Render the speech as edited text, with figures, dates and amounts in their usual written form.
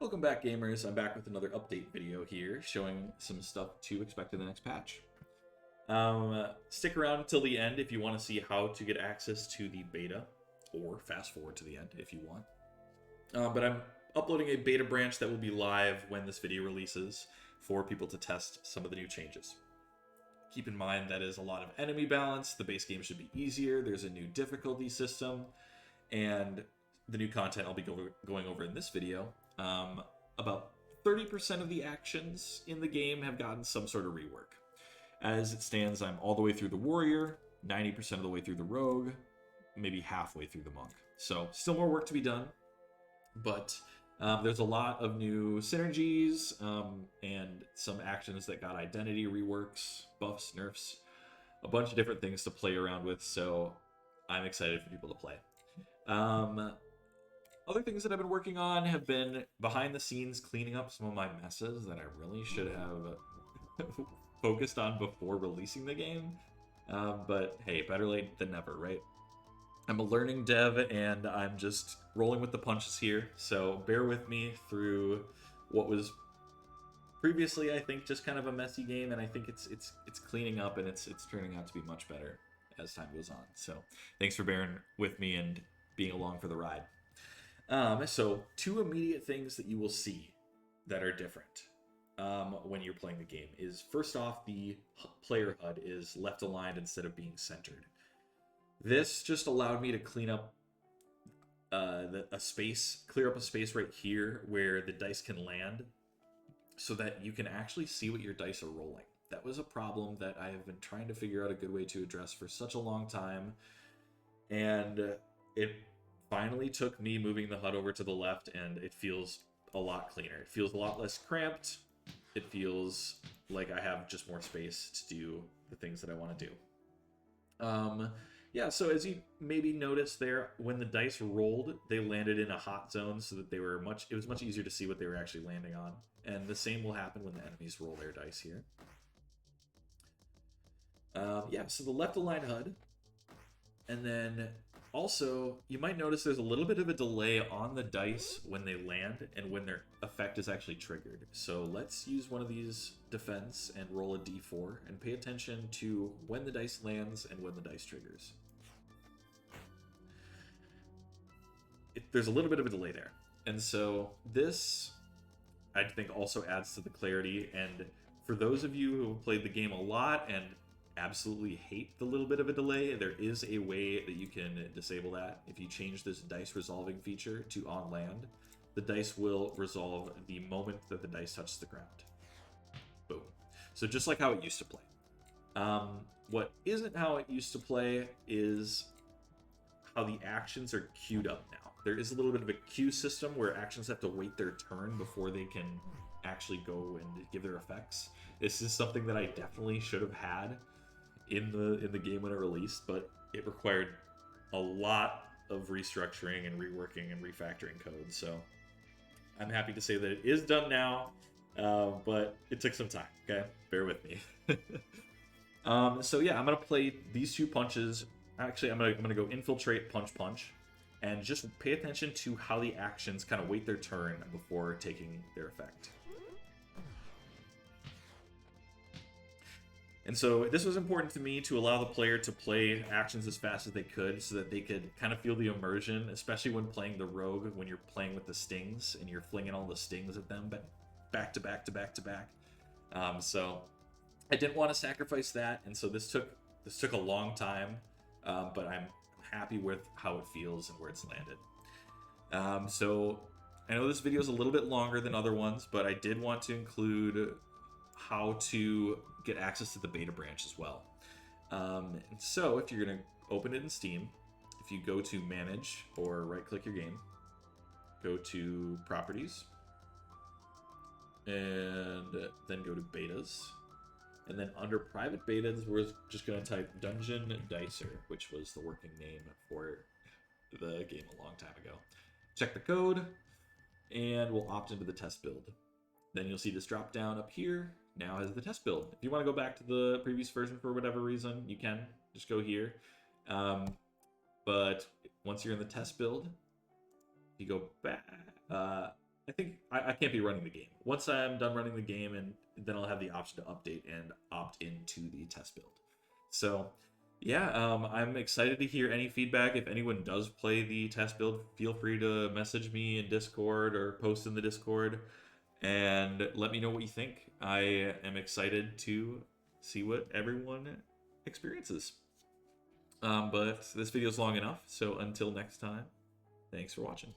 Welcome back, gamers. I'm back with another update video here, showing some stuff to expect in the next patch. Stick around until the end if you want to see how to get access to the beta, or fast forward to the end if you want. But I'm uploading a beta branch that will be live when this video releases for people to test some of the new changes. Keep in mind that is a lot of enemy balance, the base game should be easier, there's a new difficulty system, and the new content I'll be going over in this video. About 30% of the actions in the game have gotten some sort of rework. As it stands, I'm all the way through the warrior, 90% of the way through the rogue, maybe halfway through the monk. So still more work to be done, but there's a lot of new synergies and some actions that got identity reworks, buffs, nerfs, a bunch of different things to play around with, so I'm excited for people to play. Other things that I've been working on have been behind the scenes cleaning up some of my messes that I really should have focused on before releasing the game. But hey, better late than never, right? I'm a learning dev and I'm just rolling with the punches here, so bear with me through what was previously, I think, just kind of a messy game, and I think it's cleaning up and it's turning out to be much better as time goes on. So thanks for bearing with me and being along for the ride. So two immediate things that you will see that are different when you're playing the game is, first off, the player HUD is left aligned instead of being centered. This just allowed me to clean up clear up a space right here where the dice can land so that you can actually see what your dice are rolling. That was a problem that I have been trying to figure out a good way to address for such a long time, and it finally took me moving the HUD over to the left, and it feels a lot cleaner. It feels a lot less cramped. It feels like I have just more space to do the things that I want to do. Yeah, so as you maybe noticed there, when the dice rolled, they landed in a hot zone so that it was much easier to see what they were actually landing on. And the same will happen when the enemies roll their dice here. Yeah, so the left aligned HUD. And then also, you might notice there's a little bit of a delay on the dice when they land and when their effect is actually triggered. So let's use one of these defense and roll a d4 and pay attention to when the dice lands and when the dice triggers. There's a little bit of a delay there. And so this, I think, also adds to the clarity. And for those of you who have played the game a lot and absolutely hate the little bit of a delay, there is a way that you can disable that. If you change this dice resolving feature to on land, the dice will resolve the moment that the dice touches the ground. Boom. So just like how it used to play. What isn't how it used to play is how the actions are queued up now. There is a little bit of a queue system where actions have to wait their turn before they can actually go and give their effects. This is something that I definitely should have had in the game when it released, but it required a lot of restructuring and reworking and refactoring code. So I'm happy to say that it is done now, but it took some time. Okay, bear with me. So yeah, I'm gonna play these two punches. Actually, I'm gonna go infiltrate, punch, punch, and just pay attention to how the actions kind of wait their turn before taking their effect. And so this was important to me to allow the player to play actions as fast as they could so that they could kind of feel the immersion, especially when playing the rogue, when you're playing with the stings and you're flinging all the stings at them back to back to back to back. So I didn't want to sacrifice that, and so this took a long time, but I'm happy with how it feels and where it's landed. So I know this video is a little bit longer than other ones, but I did want to include how to get access to the beta branch as well. And so if you're going to open it in Steam, if you go to Manage or right-click your game, go to Properties, and then go to Betas. And then under Private Betas, we're just going to type Dungeon Dicer, which was the working name for the game a long time ago. Check the code, and we'll opt into the test build. Then you'll see this drop down up here. Now has the test build. If you want to go back to the previous version for whatever reason, you can. Just go here. But once you're in the test build, you go back. I think I can't be running the game. Once I'm done running the game, and then I'll have the option to update and opt into the test build. So, yeah, I'm excited to hear any feedback. If anyone does play the test build, feel free to message me in Discord or post in the Discord and let me know what you think. I am excited to see what everyone experiences. But this video is long enough, so until next time, thanks for watching.